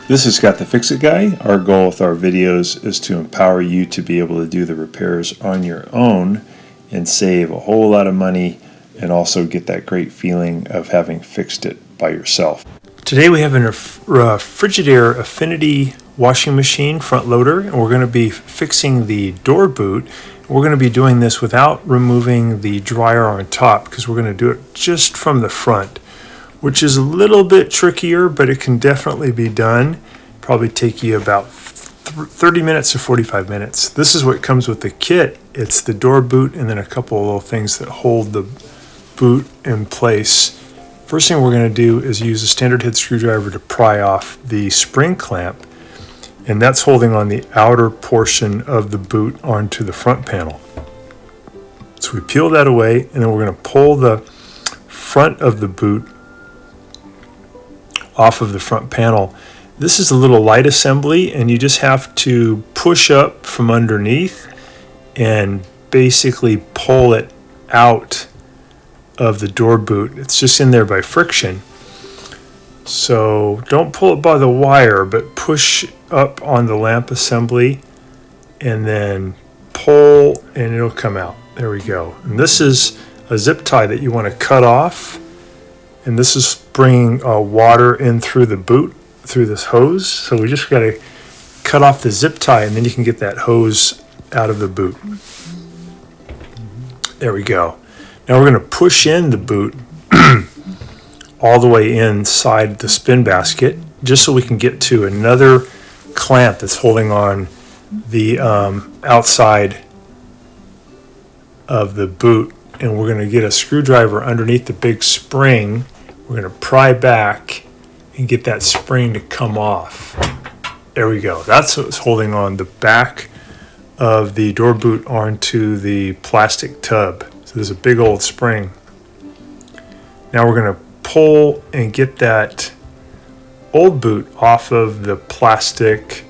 This is Scott the Fix-It Guy. Our goal with our videos is to empower you to be able to do the repairs on your own and save a whole lot of money and also get that great feeling of having fixed it by yourself. Today we have a Frigidaire Affinity washing machine front loader, and we're going to be fixing the door boot. We're going to be doing this without removing the dryer on top because we're going to do it just from the front, which is a little bit trickier, but it can definitely be done. Probably take you about 30 minutes to 45 minutes. This is what comes with the kit. It's the door boot and then a couple of little things that hold the boot in place. First thing we're going to do is use a standard head screwdriver to pry off the spring clamp, and that's holding on the outer portion of the boot onto the front panel. So we peel that away, and then we're going to pull the front of the boot off of the front panel. This is a little light assembly, and you just have to push up from underneath and basically pull it out of the door boot. It's just in there by friction. So don't pull it by the wire, but push up on the lamp assembly and then pull and it'll come out. There we go. And this is a zip tie that you want to cut off. And this is bringing water in through the boot, through this hose. So we just got to cut off the zip tie, and then you can get that hose out of the boot. There we go. Now we're going to push in the boot all the way inside the spin basket, just so we can get to another clamp that's holding on the outside of the boot. And we're going to get a screwdriver underneath the big spring. We're going to pry back and get that spring to come off. There we go. That's what's holding on the back of the door boot onto the plastic tub. So there's a big old spring. Now we're going to pull and get that old boot off of the plastic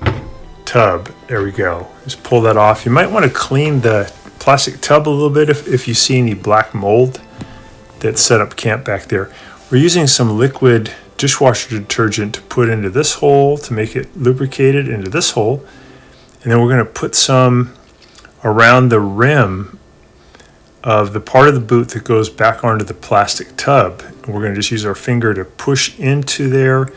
tub. There we go. Just pull that off. You might want to clean the plastic tub a little bit if you see any black mold that's set up camp back there. We're using some liquid dishwasher detergent to put into this hole to make it lubricated into this hole, and then we're going to put some around the rim of the part of the boot that goes back onto the plastic tub. And we're going to just use our finger to push into there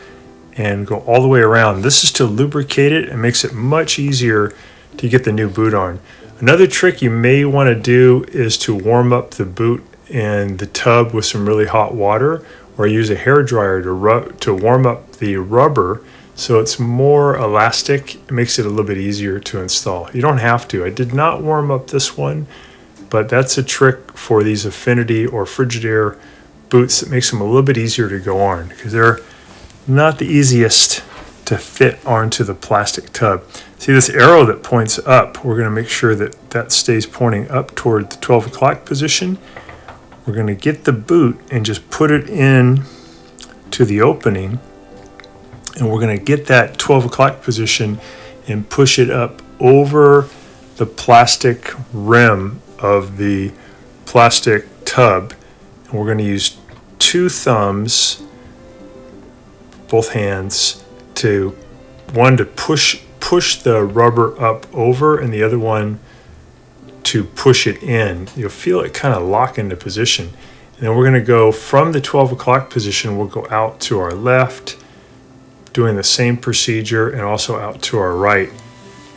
and go all the way around. This is to lubricate it and makes it much easier to get the new boot on. Another trick you may want to do is to warm up the boot in the tub with some really hot water, or use a hair dryer to warm up the rubber so it's more elastic. It makes it a little bit easier to install. You don't have to. I did not warm up this one, but that's a trick for these Affinity or Frigidaire boots that makes them a little bit easier to go on, because they're not the easiest to fit onto the plastic tub. See this arrow that points up? We're going to make sure that that stays pointing up toward the 12 o'clock position. We're going to get the boot and just put it in to the opening, and we're going to get that 12 o'clock position and push it up over the plastic rim of the plastic tub. And we're going to use two thumbs, both hands, one to push the rubber up over, and the other one to push it in. You'll feel it kind of lock into position. And then we're going to go from the 12 o'clock position, we'll go out to our left, doing the same procedure, and also out to our right.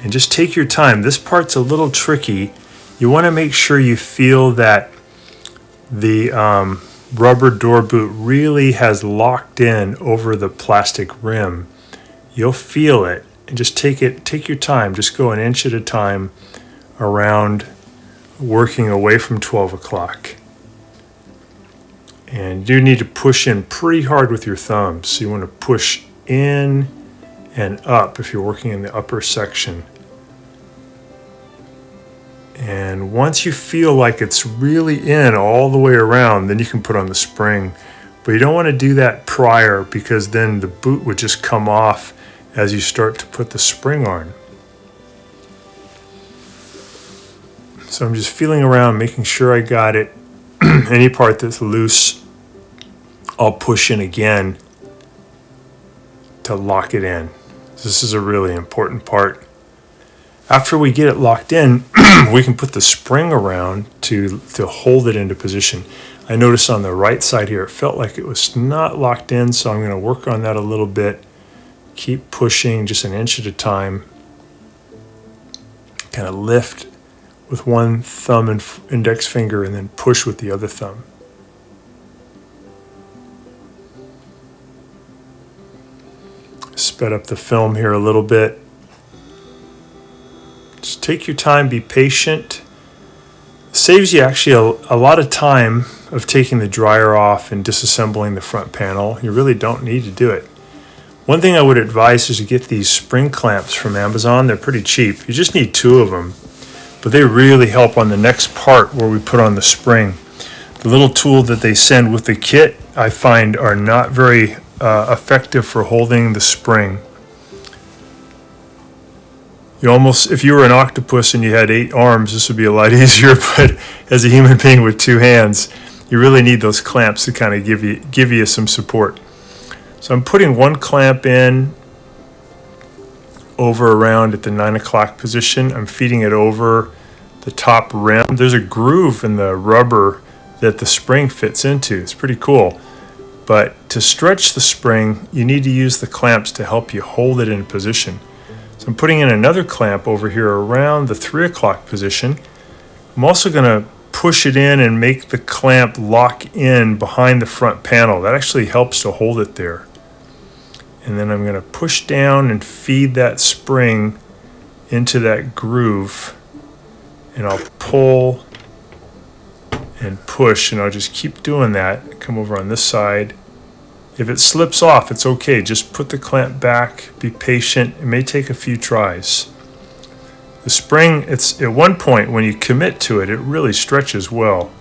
And just take your time. This part's a little tricky. You want to make sure you feel that the rubber door boot really has locked in over the plastic rim. You'll feel it, and just take your time. Just go an inch at a time around, working away from 12 o'clock. And you need to push in pretty hard with your thumbs. So you want to push in and up if you're working in the upper section. And once you feel like it's really in all the way around, then you can put on the spring. But you don't want to do that prior, because then the boot would just come off as you start to put the spring on. So I'm just feeling around, making sure I got it. Any part that's loose, I'll push in again to lock it in. This is a really important part. After we get it locked in, we can put the spring around to hold it into position. I noticed on the right side here, it felt like it was not locked in, so I'm going to work on that a little bit. Keep pushing just an inch at a time. Kind of lift with one thumb and index finger and then push with the other thumb. Sped up the film here a little bit. Just take your time, be patient. Saves you actually a lot of time of taking the dryer off and disassembling the front panel. You really don't need to do it. One thing I would advise is to get these spring clamps from Amazon. They're pretty cheap. You just need 2 of them, but they really help on the next part where we put on the spring. The little tool that they send with the kit, I find, are not very effective for holding the spring. You almost, if you were an octopus and you had 8 arms, this would be a lot easier, but as a human being with 2 hands, you really need those clamps to kind of give you some support. So I'm putting one clamp in over around at the 9 o'clock position. I'm feeding it over the top rim. There's a groove in the rubber that the spring fits into. It's pretty cool. But to stretch the spring, you need to use the clamps to help you hold it in position. So I'm putting in another clamp over here around the 3 o'clock position. I'm also going to push it in and make the clamp lock in behind the front panel. That actually helps to hold it there. And then I'm going to push down and feed that spring into that groove. And I'll pull and push, and I'll just keep doing that. Come over on this side. If it slips off, it's okay. Just put the clamp back, be patient. It may take a few tries. The spring, it's at one point when you commit to it, it really stretches well.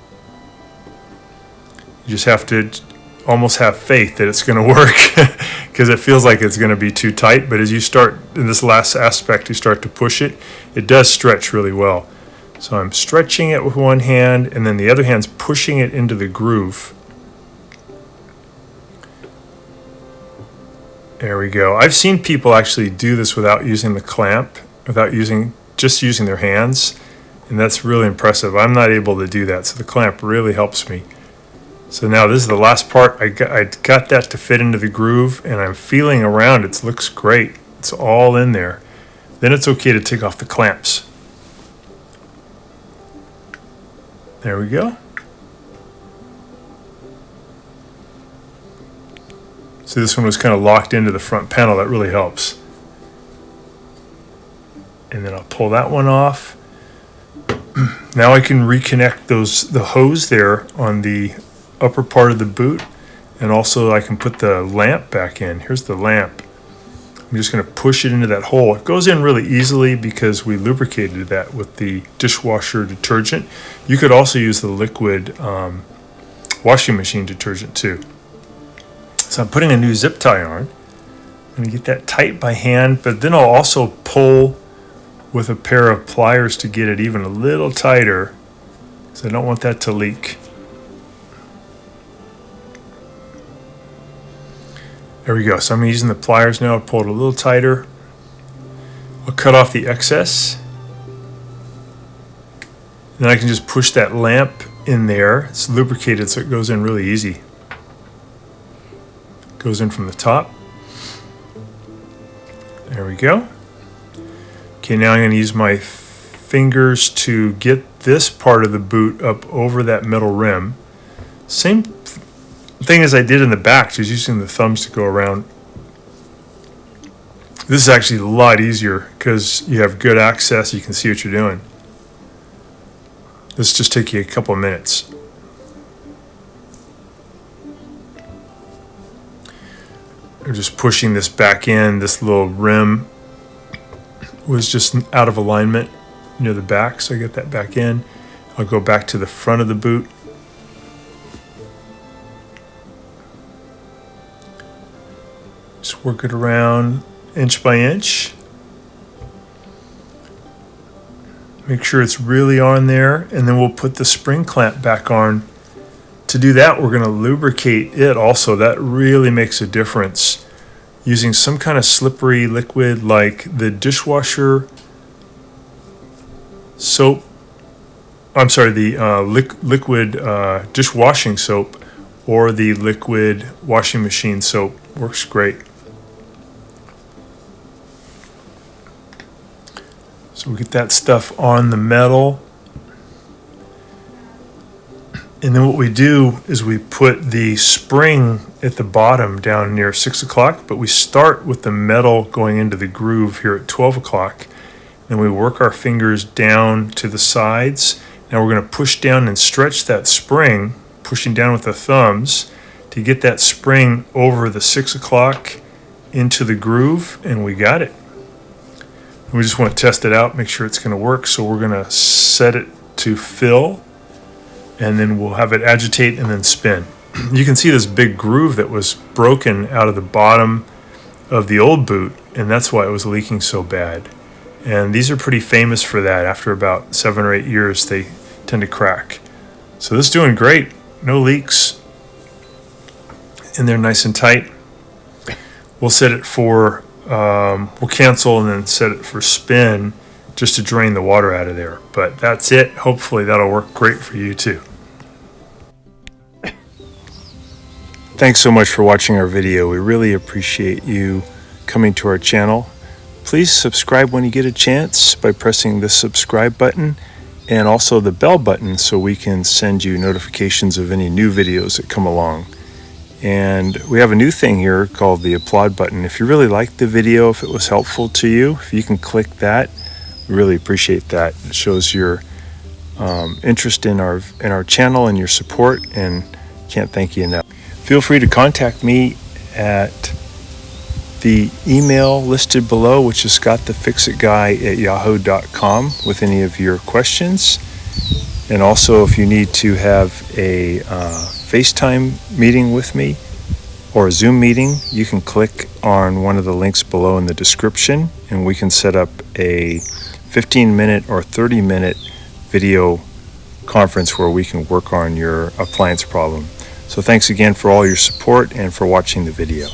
You just have to almost have faith that it's going to work because it feels like it's going to be too tight. But as you start in this last aspect, you start to push it, it does stretch really well. So I'm stretching it with one hand, and then the other hand's pushing it into the groove. There we go. I've seen people actually do this without using the clamp, just using their hands, and that's really impressive. I'm not able to do that, so the clamp really helps me. So now this is the last part. I got that to fit into the groove, and I'm feeling around. It looks great. It's all in there. Then it's okay to take off the clamps. There we go. So this one was kind of locked into the front panel. That really helps. And then I'll pull that one off. Now I can reconnect the hose there on the upper part of the boot, and also I can put the lamp back in. Here's the lamp. I'm just going to push it into that hole. It goes in really easily because we lubricated that with the dishwasher detergent. You could also use the liquid washing machine detergent too. So I'm putting a new zip tie on. I'm going to get that tight by hand, but then I'll also pull with a pair of pliers to get it even a little tighter because I don't want that to leak. There we go. So I'm using the pliers now to pull it a little tighter. I'll cut off the excess. Then I can just push that lamp in there. It's lubricated so it goes in really easy. Goes in from the top. There we go. Okay, now I'm going to use my fingers to get this part of the boot up over that metal rim. Same thing as I did in the back, just using the thumbs to go around. This is actually a lot easier because you have good access. You can see what you're doing. This just take you a couple of minutes. I'm just pushing this back in. This little rim was just out of alignment near the back, so I get that back in. I'll go back to the front of the boot. Just work it around inch by inch. Make sure it's really on there, and then we'll put the spring clamp back on. To do that, we're going to lubricate it also. That really makes a difference. using some kind of slippery liquid like the dishwasher soap. I'm sorry, the liquid dishwashing soap or the liquid washing machine soap. Works great. So we get that stuff on the metal. And then what we do is we put the spring at the bottom down near 6 o'clock, but we start with the metal going into the groove here at 12 o'clock. And we work our fingers down to the sides. Now we're going to push down and stretch that spring, pushing down with the thumbs to get that spring over the 6 o'clock into the groove, and we got it. We just want to test it out, make sure it's going to work. So we're going to set it to fill, and then we'll have it agitate and then spin. You can see this big groove that was broken out of the bottom of the old boot, and that's why it was leaking so bad. And these are pretty famous for that. After about 7 or 8 years, they tend to crack. So this is doing great. No leaks. And they're nice and tight. We'll set it for, we'll cancel and then set it for spin just to drain the water out of there. But that's it. Hopefully that'll work great for you too. Thanks so much for watching our video. We really appreciate you coming to our channel. Please subscribe when you get a chance by pressing the subscribe button and also the bell button so we can send you notifications of any new videos that come along. And we have a new thing here called the applaud button. If you really liked the video, if it was helpful to you, if you can click that, we really appreciate that. It shows your interest in our channel and your support, and can't thank you enough. Feel free to contact me at the email listed below, which is scottthefixitguy@yahoo.com, with any of your questions. And also, if you need to have a FaceTime meeting with me or a Zoom meeting, you can click on one of the links below in the description, and we can set up a 15-minute or 30-minute video conference where we can work on your appliance problem. So thanks again for all your support and for watching the video.